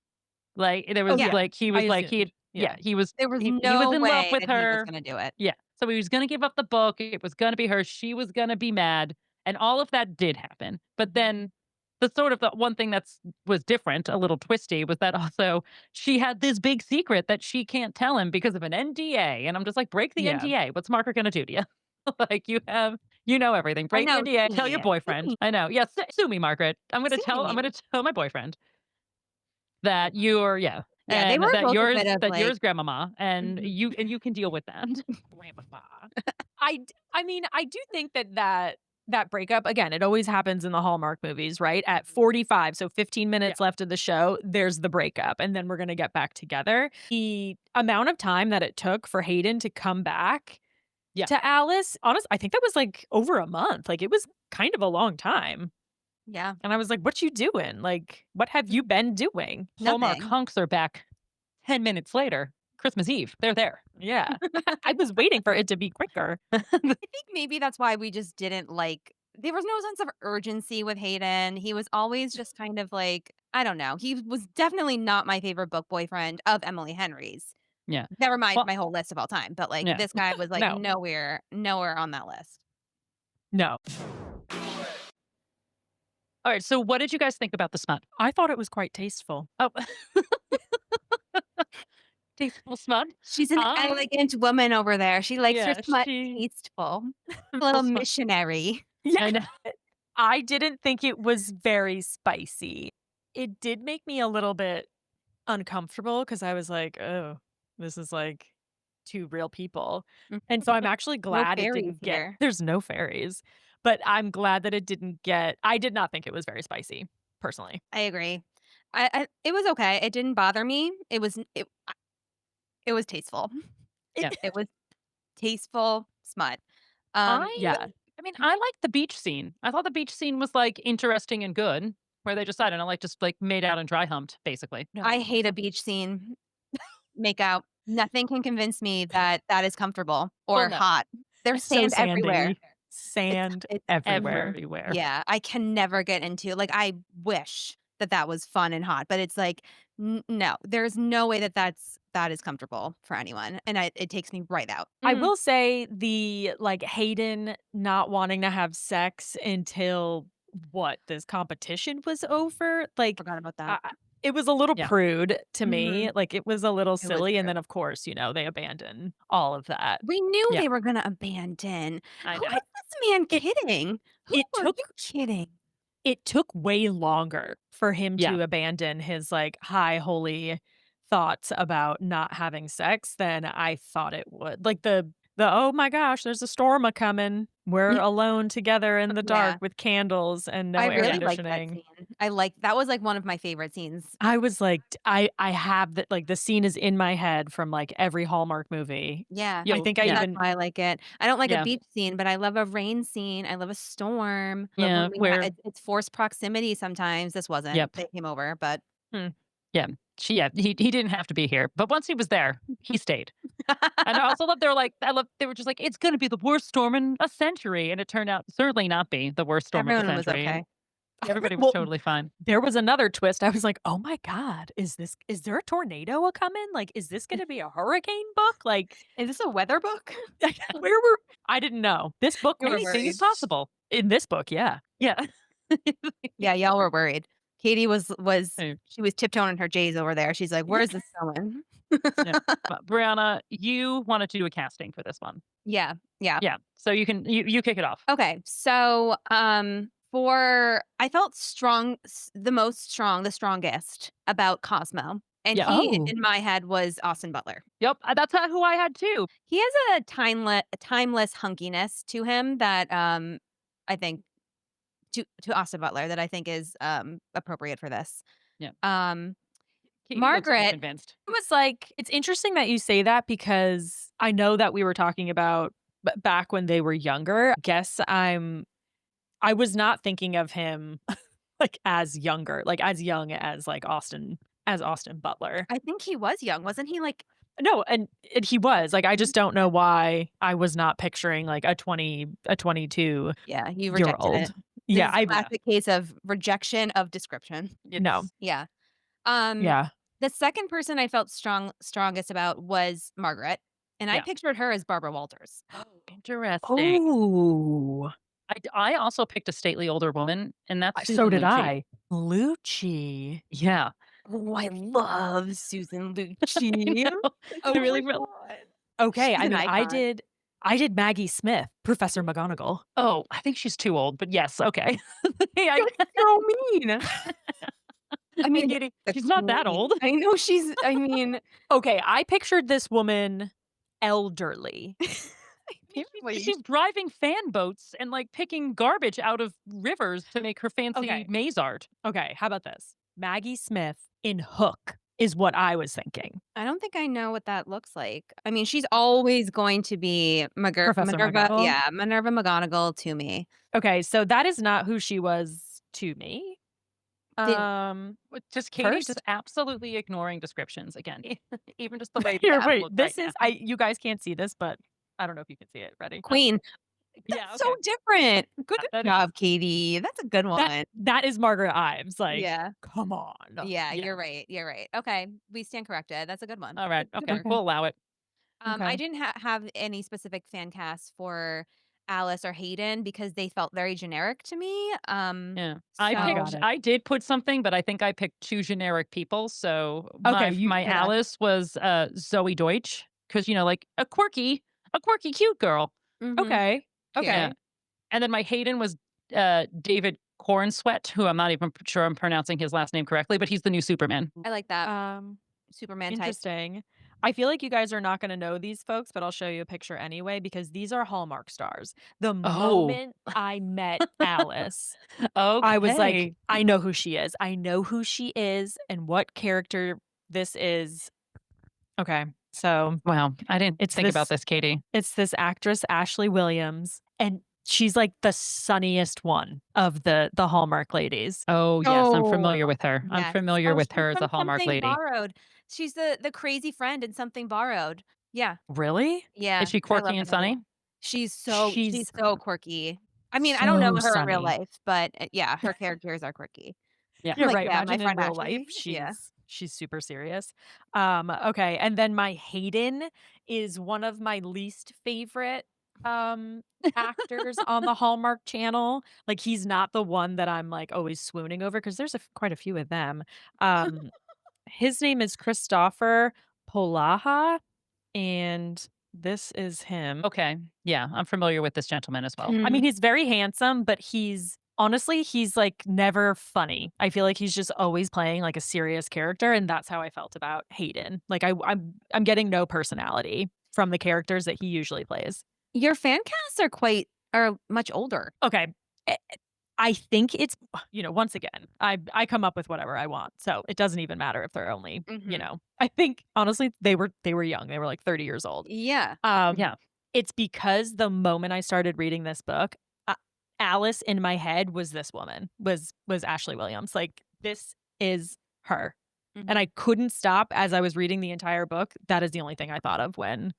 Like there was yeah. like he was I like assumed. he was There was he no was in love way with that he was her. gonna do it. Yeah. So he was going to give up the book. It was going to be her. She was going to be mad. And all of that did happen. But then the one thing was different, a little twisty, was that also she had this big secret that she can't tell him because of an NDA. And I'm just like, break the Yeah. NDA. What's Margaret going to do to you? Like you know everything. Break the know, NDA. sue Tell your me. boyfriend. I know. Yeah. Sue me, Margaret. I'm going to Sue me. tell my boyfriend that you're, yeah. Yeah, they And were that both a yours bit of, that like yours grandmama and Mhm. you can deal with that. Grandmama. I mean, I do think that breakup, again, it always happens in the Hallmark movies, right? At 45, so 15 minutes left of the show, there's the breakup, and then we're gonna get back together. The amount of time that it took for Hayden to come back Yeah. to Alice, I think that was like over a month. Like it was kind of a long time. Yeah. And I was like, what you doing? Like, what have you been doing? Hallmark Nothing. hunks are back 10 minutes later. Christmas Eve. They're there. Yeah. I was waiting for it to be quicker. I think maybe that's why we just didn't there was no sense of urgency with Hayden. He was always just kind of like, I don't know. He was definitely not my favorite book boyfriend of Emily Henry's. Yeah. Never mind Well, my whole list of all time, but yeah. this guy was like No. nowhere on that list. No. All right. So what did you guys think about the smut? I thought it was quite tasteful. Oh. Tasteful smut? She's an elegant woman over there. She likes her Yeah, smut she- tasteful. A little smut. missionary. Yeah. I know. I didn't think it was very spicy. It did make me a little bit uncomfortable because I was like, oh, this is like two real people. And so I'm actually glad it fairies didn't get, here. there's no fairies, but I'm glad that it didn't get, I did not think it was very spicy, personally. I agree. It was okay. It didn't bother me. It was tasteful. Yeah. It was tasteful smut. Yeah. I mean, I liked the beach scene. I thought the beach scene was like interesting and good, where they just, I don't know, like just like made out and dry humped, basically. No. I hate a beach scene. Make out. Nothing can convince me that is comfortable or no. hot. There's So sand sandy. everywhere. Sand It's everywhere. Everywhere. Yeah, I can never get into I wish that was fun and hot, but it's like no, there's no way that is comfortable for anyone, and it takes me right out. I will say the Hayden not wanting to have sex until this competition was over. Forgot about that. It was a little Yeah. prude to me. Like it was a little was silly. And true. then of course, they abandon all of that. We knew Yeah. they were gonna abandon. I Who know. is this man kidding? Who it are took- you kidding? It took way longer for him Yeah. to abandon his high holy thoughts about not having sex than I thought it would. Like the oh my gosh, there's a storm a coming. We're alone together in the dark Yeah. with candles and no I air really liked that conditioning. scene. That was one of my favorite scenes. I was like, I have that, the scene is in my head from every Hallmark movie. Yeah. Yo, I think I yeah. That's even, why I like it. I don't like Yeah. a beach scene, but I love a rain scene. I love a storm. Love Yeah, when where- it's forced proximity sometimes. This wasn't. Yep. They came over, but He didn't have to be here, but once he was there, he stayed. And I also love they were just like, it's going to be the worst storm in a century, and it turned out certainly not be the worst storm everyone of the was century. okay. Everybody was Well, totally fine. there was another twist. I was like, oh my God, is there a tornado a coming? Is this going to be a hurricane book? Is this a weather book? I didn't know. This book You were made Anything worried. is possible. in this book. Yeah. Yeah. Yeah, y'all were worried. Katy was Hey. she was tiptoeing her J's over there. She's like, "Where's this going?" But Bryanna, you wanted to do a casting for this one. Yeah. Yeah. So you kick it off. Okay. So, I felt the strongest about Cosmo. And Yeah. he, Oh. in my head, was Austin Butler. Yep. That's who I had too. He has a timeless hunkiness to him that I think to Austin Butler that I think is appropriate for this. Yeah. Um Katie looks Margaret, unconvinced. It was like, it's interesting that you say that because I know that we were talking about back when they were younger. I was not thinking of him like as younger, like as young as Austin Butler. I think he was young, wasn't he? Like, No, and he was like, I just don't know why I was not picturing like a 22 yeah, you year rejected it. old. Yeah, This is a classic case of rejection of description. no, Yeah. Um, yeah. the second person I felt strongest about was Margaret, and I Yeah. pictured her as Barbara Walters. Interesting. Oh, I also picked a stately older woman, and that's so Susan did Lucci. I. Lucci. Yeah. Oh, I love Susan I Lucci. know. Oh I really, my really. God. Okay, She's I an mean, icon. I did Maggie Smith, Professor McGonagall. Oh, I think she's too old, but yes, okay. Hey, You're so mean. I mean, Katie, the she's not that queen. old. I know I mean, Okay, I pictured this woman elderly. apparently. She's driving fan boats and like picking garbage out of rivers to make her fancy Okay. maze art. Okay, how about this? Maggie Smith in Hook is what I was thinking. I don't think I know what that looks like. I mean, she's always going to be Professor Minerva, McGonagall? yeah, Minerva McGonagall to me. Okay, so that is not who she was to me. Did Just Katie First? just absolutely ignoring descriptions again. Even just the way Here, that wait, look this right is now. you guys can't see this, but I don't know if you can see it. Ready? Queen. Yeah, That's so different. Good That is- job, Katie. That's a good one. That is Margaret Ives. Like, Yeah. come on. Yeah, you're right. You're right. Okay, we stand corrected. That's a good one. All right. Good Okay. work. We'll allow it. I Okay. didn't have any specific fan casts for Alice or Hayden because they felt very generic to me. Yeah. Got it. I did put something, but I think I picked two generic people. So Okay, my coulda. Alice was Zoe Deutsch, because like a quirky cute girl. Mhm. Okay. Okay. Yeah. And then my Hayden was David Cornsweet, who I'm not even sure I'm pronouncing his last name correctly, but he's the new Superman. I like that Um, Superman type. interesting. I feel like you guys are not going to know these folks, but I'll show you a picture anyway because these are Hallmark stars. The Oh. moment I met Alice, Okay. I was like, I know who she is. I know who she is and what character this is. Okay. So wow, I didn't It's think about this- this, Katie. it's this actress, Ashley Williams, and she's like the sunniest one of the Hallmark ladies. Oh, yes, I'm Oh, familiar with her. I'm yes. familiar Oh, with she's her as a from Hallmark Something lady. Borrowed. She's the crazy friend in Something Borrowed. Yeah, Really? yeah. Is she I quirky love and that movie. sunny? She's She's so quirky. I mean, I don't know so her in real sunny. life, but yeah, her characters are quirky. Yeah. You're Like, right. yeah, my Imagine in friend real Ashley. life, Yeah. she's super serious. Okay. And then my Hayden is one of my least favorite actors on the Hallmark channel. Like he's not the one that I'm like always swooning over because there's quite a few of them. His name is Christopher Polaha, and this is him. Okay. Yeah, I'm familiar with this gentleman as well. I mean, he's very handsome, but he's like never funny. I feel like he's just always playing like a serious character, and that's how I felt about Hayden. Like I'm getting no personality from the characters that he usually plays. Your fan casts are much older. Okay. I think it's once again, I come up with whatever I want. So it doesn't even matter if they're only, Mhm. I think honestly they were young. They were like 30 years old. Yeah. Yeah. It's because the moment I started reading this book, Alice in my head was this woman, was Ashley Williams. Like this is her. And I couldn't stop as I was reading the entire book. That is the only thing I thought of when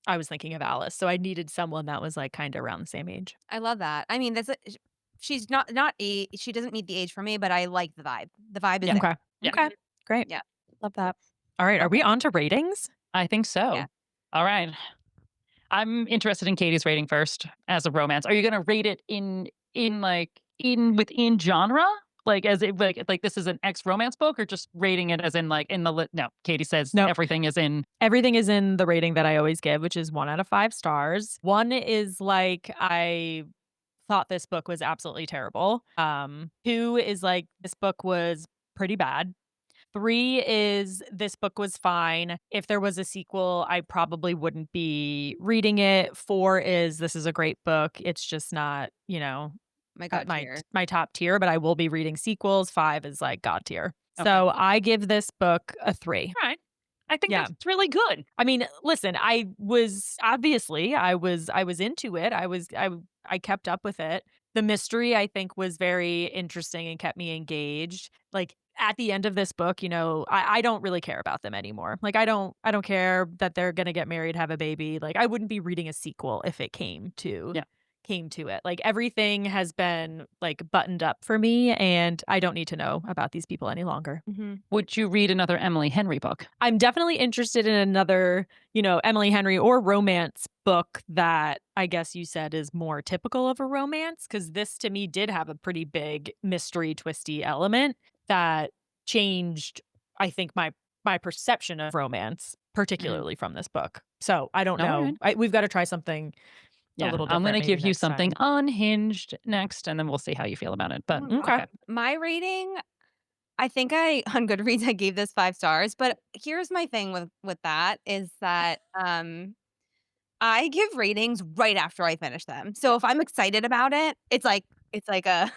I was thinking of Alice. So I needed someone that was like kind of around the same age. I love that. I mean, she's not she doesn't meet the age for me, but I like the vibe. The vibe is there. Okay. Yeah. Okay. Great. Yeah. Love that. All right. Are we on to ratings? I think so. Yeah. All right. I'm interested in Katie's rating first as a romance. Are you going to rate it within genre? Like as it like this is an ex-romance book, or just rating it as in like in the no, Katie says No. everything is in. Everything is in the rating that I always give, which is 1 out of 5 stars. 1 is like I thought this book was absolutely terrible. 2 is like, this book was pretty bad. 3 is this book was fine. If there was a sequel, I probably wouldn't be reading it. 4 is this is a great book. It's just not, My at God tier. my top tier, but I will be reading sequels. 5 is like God tier. Okay. So I give this book a 3. All right. I think Yeah. that's really good. I mean, listen, I was into it. I kept up with it. The mystery I think was very interesting and kept me engaged. Like at the end of this book, I don't really care about them anymore. Like I don't care that they're gonna get married, have a baby. Like I wouldn't be reading a sequel if it came to Yeah. it. Like everything has been like buttoned up for me and I don't need to know about these people any longer. Mhm. Would you read another Emily Henry book? I'm definitely interested in another, Emily Henry or romance book that I guess you said is more typical of a romance, because this to me did have a pretty big mystery twisty element that changed, I think, my perception of romance, particularly from this book. So I don't All know. right. We've got to try something a Yeah, little I'm different. going to maybe give you next something time. unhinged next, and then we'll see how you feel about it. But Mm, Okay. okay. My rating, I think I on Goodreads I gave this 5 stars, but here's my thing with that is that I give ratings right after I finish them. So if I'm excited about it, it's like a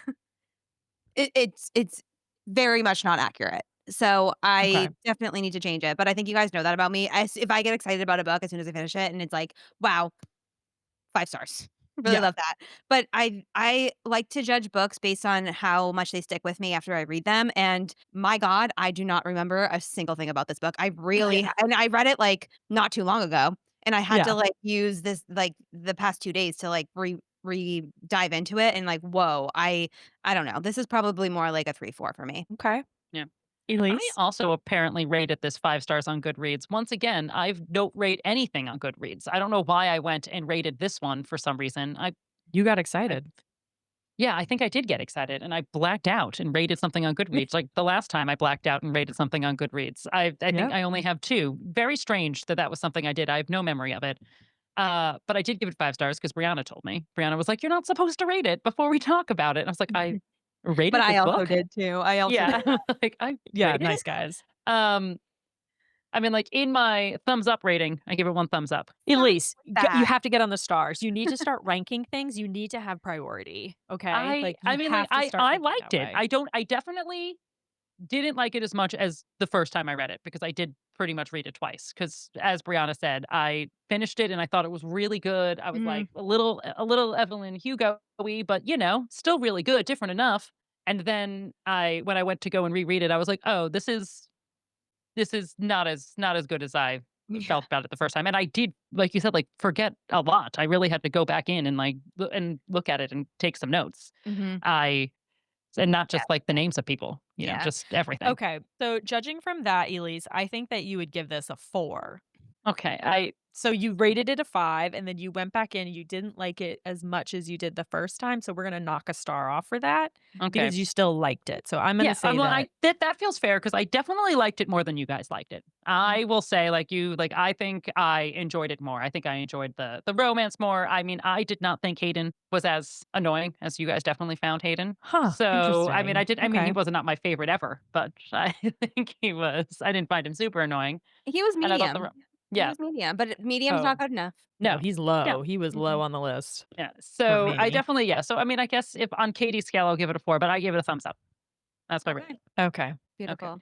it's very much not accurate. So Okay. I definitely need to change it. But I think you guys know that about me. If I get excited about a book as soon as I finish it and it's like, wow, 5 stars. Really Yeah. love that. But I like to judge books based on how much they stick with me after I read them, and my God, I do not remember a single thing about this book. I really and I read it, like, not too long ago, and I had to, Yeah. like, use this, like, the past 2 days to, like, dive into it and, like, whoa, I don't know. This is probably more like a 3-4 for me. Okay. Yeah. I Elise, also apparently rated this 5 stars on Goodreads. Once again, I don't rate anything on Goodreads. I don't know why I went and rated this one for some reason. you got I excited. Yeah, I think I did get excited and I blacked out and rated something on Goodreads. Like the last time I blacked out and rated something on Goodreads. I think Yeah. I only have 2. Very strange that that was something I did. I have no memory of it. But I did give it 5 stars because Brianna told me. Brianna was like, "You're not supposed to rate it before we talk about it." And I was like, "I But rated I this also book?" did too. I also Yeah, did. like I Yeah, rated nice it. guys. Um, I mean, like in my thumbs up rating, I give it 1 thumbs up. Elise, you That. have to get on the stars. You need to start ranking things. You need to have priority, okay? I Like, you I mean, like have to start I thinking liked that it. way. I definitely didn't like it as much as the first time I read it because I did pretty much read it twice. Because as Brianna said, I finished it and I thought it was really good. I was Mhm. like a little Evelyn Hugo-y, but still really good, different enough. And then when I went to go and reread it, I was like, oh, this is not as good as I Yeah. felt about it the first time. And I did, like you said, like forget a lot. I really had to go back in and like and look at it and take some notes. Mhm. I and not Yeah. just like the names of people, Yeah. just everything. Okay, so judging from that, Elise, I think that you would give this a 4. Okay, I So you rated it a 5, and then you went back in and you didn't like it as much as you did the first time, so we're gonna knock a star off for that okay. because you still liked it. So I'm gonna Yeah, say well, that that feels fair because I definitely liked it more than you guys liked it. I will say, like I think I enjoyed it more. I think I enjoyed the romance more. I mean, I did not think Hayden was as annoying as you guys definitely found Hayden. huh, So, I mean, interesting. I mean, he Okay. was not my favorite ever, but I think he was. I didn't find him super annoying, He was and I thought the medium. He yeah, was medium, but medium's Oh, not good enough. no, no, he's yeah, low. He was low Mhm. on the list yeah. for So I me. definitely So I mean, I guess if on Katie's scale, I'll give it a 4, but I give it a thumbs up. That's my rating. Okay. Okay. Okay. Beautiful.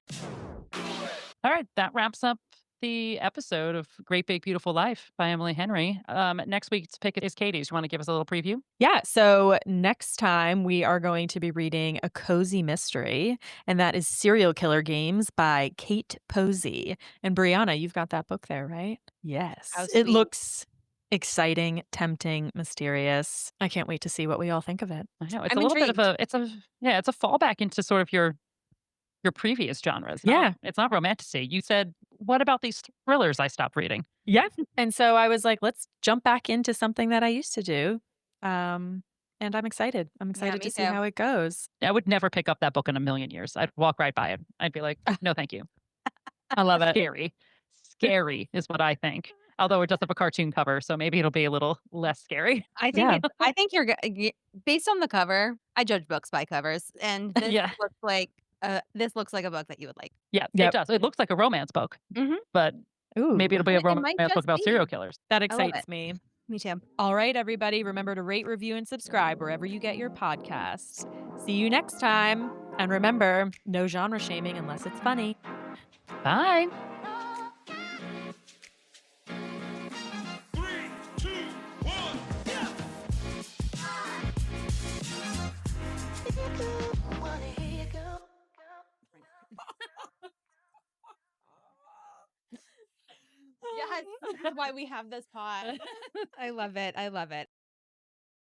All right, that wraps up the episode of Great Big Beautiful Life by Emily Henry. Next week's pick is Katie's. You want to give us a little preview? Yeah. So next time we are going to be reading a cozy mystery, and that is Serial Killer Games by Kate Posey. And Brianna, you've got that book there, right? Yes. How It sweet. looks exciting, tempting, mysterious. I can't wait to see what we all think of it. I know it's I'm a little bit of intrigued. it's a fallback into sort of your previous genres. Yeah. It's not romantasy. You said, what about these thrillers I stopped reading? Yeah. And so I was like, let's jump back into something that I used to do. And I'm excited. I'm Yeah, excited me to see too. how it goes. I would never pick up that book in a million years. I'd walk right by it. I'd be like, no, thank you. I love it. Scary. Scary is what I think. Although it does have a cartoon cover, so maybe it'll be a little less scary. Yeah. I think you're based on the cover. I judge books by covers, and Yeah. this looks like a book that you would like. Yeah, it Yep. does. It looks like a romance book, Mhm. but Ooh, maybe it'll be a It might romance book just about serial be. killers. that I love excites it. me. Me too. All right, everybody, remember to rate, review, and subscribe wherever you get your podcasts. See you next time. And remember, no genre shaming unless it's funny. Bye. 3, 2, 1, yeah! Yes, this is why we have this pod. I love it. I love it.